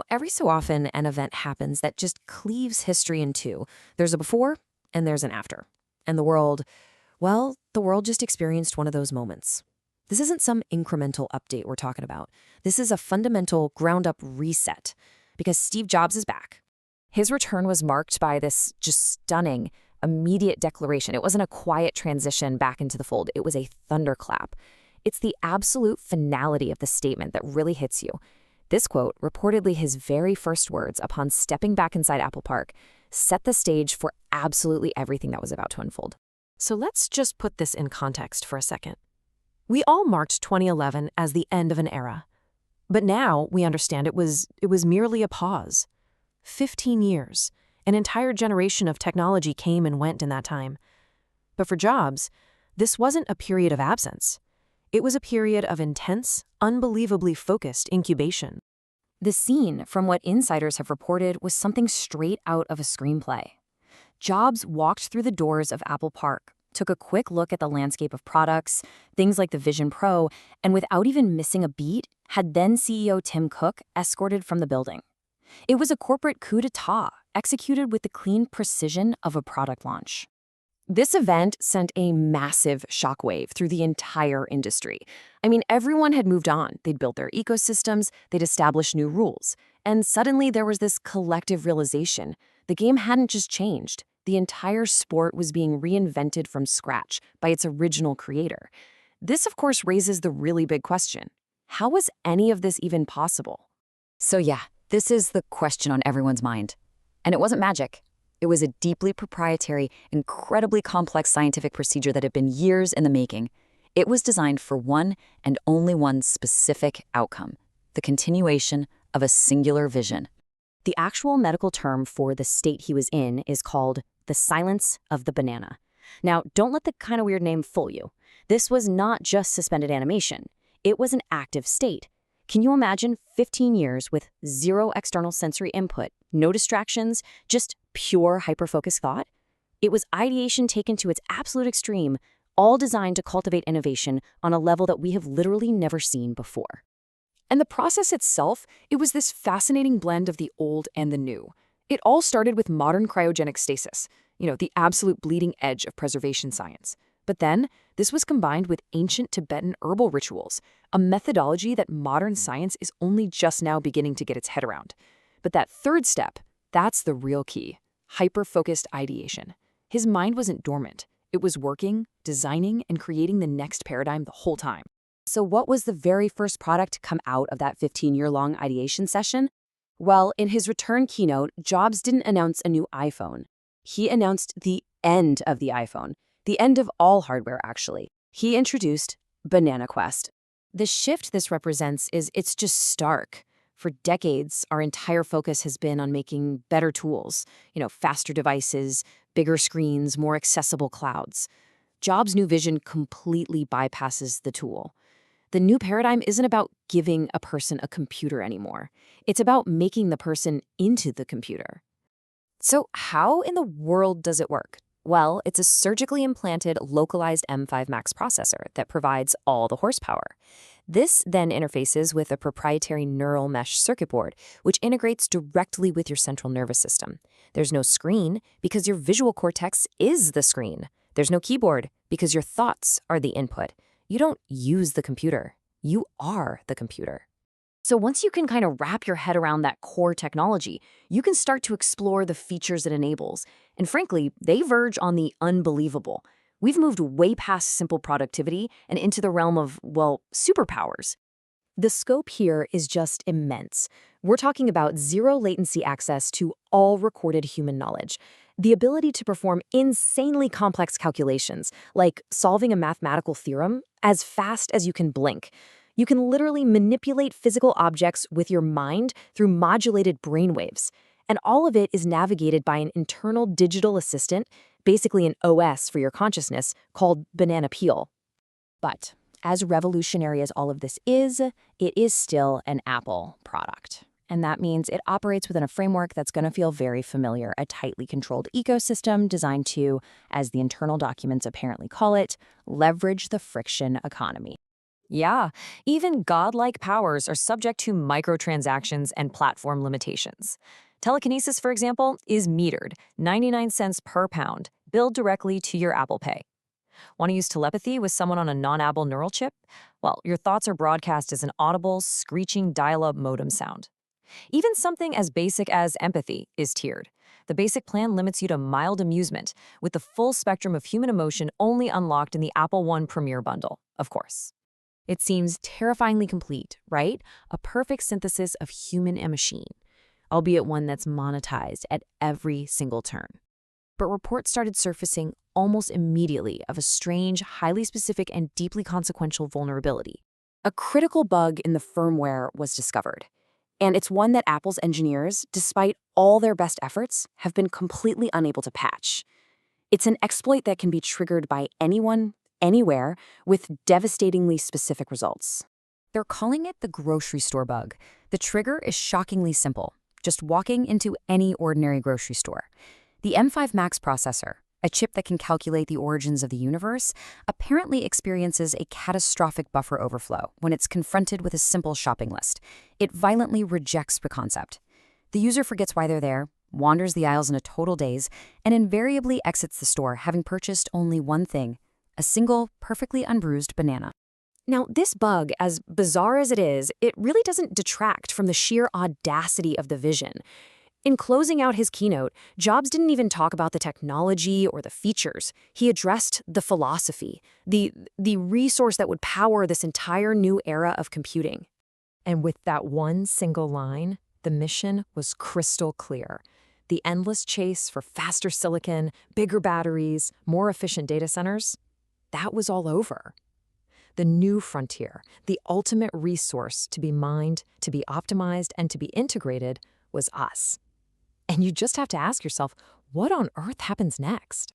Every so often an event happens that just cleaves history in two. There's a before and there's an after. And the world just experienced one of those moments. This isn't some incremental update we're talking about. This is a fundamental ground up reset because Steve Jobs is back. His return was marked by this just stunning, immediate declaration. It wasn't a quiet transition back into the fold, it was a thunderclap. It's the absolute finality of the statement that really hits you. This quote, reportedly his very first words upon stepping back inside Apple Park, set the stage for absolutely everything that was about to unfold. So let's just put this in context for a second. We all marked 2011 as the end of an era. But now we understand it was merely a pause. 15 years, an entire generation of technology came and went in that time. But for Jobs, this wasn't a period of absence. It was a period of intense, unbelievably focused incubation. The scene, from what insiders have reported, was something straight out of a screenplay. Jobs walked through the doors of Apple Park, took a quick look at the landscape of products, things like the Vision Pro, and without even missing a beat, had then CEO Tim Cook escorted from the building. It was a corporate coup d'etat, executed with the clean precision of a product launch. This event sent a massive shockwave through the entire industry. I mean, everyone had moved on. They'd built their ecosystems, they'd established new rules. And suddenly there was this collective realization. The game hadn't just changed. The entire sport was being reinvented from scratch by its original creator. This, of course, raises the really big question. How was any of this even possible? So yeah, this is the question on everyone's mind. And it wasn't magic. It was a deeply proprietary, incredibly complex scientific procedure that had been years in the making. It was designed for one and only one specific outcome: the continuation of a singular vision. The actual medical term for the state he was in is called the silence of the banana. Now, don't let the kind of weird name fool you. This was not just suspended animation. It was an active state. Can you imagine 15 years with zero external sensory input, no distractions, just pure hyperfocused thought? It was ideation taken to its absolute extreme, all designed to cultivate innovation on a level that we have literally never seen before. And the process itself, it was this fascinating blend of the old and the new. It all started with modern cryogenic stasis, the absolute bleeding edge of preservation science. But then, this was combined with ancient Tibetan herbal rituals, a methodology that modern science is only just now beginning to get its head around. But that third step, that's the real key: hyper-focused ideation. His mind wasn't dormant. It was working, designing, and creating the next paradigm the whole time. So what was the very first product to come out of that 15-year-long ideation session? Well, in his return keynote, Jobs didn't announce a new iPhone. He announced the end of the iPhone. The end of all hardware, actually. He introduced Banana Quest. The shift this represents it's just stark. For decades, our entire focus has been on making better tools, faster devices, bigger screens, more accessible clouds. Jobs' new vision completely bypasses the tool. The new paradigm isn't about giving a person a computer anymore. It's about making the person into the computer. So how in the world does it work? Well, it's a surgically implanted, localized M5 Max processor that provides all the horsepower. This then interfaces with a proprietary neural mesh circuit board, which integrates directly with your central nervous system. There's no screen because your visual cortex is the screen. There's no keyboard because your thoughts are the input. You don't use the computer. You are the computer. So once you can kind of wrap your head around that core technology, you can start to explore the features it enables. And frankly, they verge on the unbelievable. We've moved way past simple productivity and into the realm of, superpowers. The scope here is just immense. We're talking about zero latency access to all recorded human knowledge, the ability to perform insanely complex calculations, like solving a mathematical theorem, as fast as you can blink. You can literally manipulate physical objects with your mind through modulated brainwaves. And all of it is navigated by an internal digital assistant, basically an OS for your consciousness, called Banana Peel. But as revolutionary as all of this is, it is still an Apple product. And that means it operates within a framework that's going to feel very familiar, a tightly controlled ecosystem designed to, as the internal documents apparently call it, leverage the friction economy. Yeah, even godlike powers are subject to microtransactions and platform limitations. Telekinesis, for example, is metered, 99 cents per pound, billed directly to your Apple Pay. Want to use telepathy with someone on a non-Apple neural chip? Well, your thoughts are broadcast as an audible, screeching dial-up modem sound. Even something as basic as empathy is tiered. The basic plan limits you to mild amusement, with the full spectrum of human emotion only unlocked in the Apple One Premier bundle, of course. It seems terrifyingly complete, right? A perfect synthesis of human and machine, albeit one that's monetized at every single turn. But reports started surfacing almost immediately of a strange, highly specific, and deeply consequential vulnerability. A critical bug in the firmware was discovered, and it's one that Apple's engineers, despite all their best efforts, have been completely unable to patch. It's an exploit that can be triggered by anyone, anywhere, with devastatingly specific results. They're calling it the grocery store bug. The trigger is shockingly simple, just walking into any ordinary grocery store. The M5 Max processor, a chip that can calculate the origins of the universe, apparently experiences a catastrophic buffer overflow when it's confronted with a simple shopping list. It violently rejects the concept. The user forgets why they're there, wanders the aisles in a total daze, and invariably exits the store having purchased only one thing: a single, perfectly unbruised banana. Now, this bug, as bizarre as it really doesn't detract from the sheer audacity of the vision. In closing out his keynote, Jobs didn't even talk about the technology or the features. He addressed the philosophy, the resource that would power this entire new era of computing. And with that one single line, the mission was crystal clear. The endless chase for faster silicon, bigger batteries, more efficient data centers, that was all over. The new frontier, the ultimate resource to be mined, to be optimized, and to be integrated was us. And you just have to ask yourself, what on earth happens next?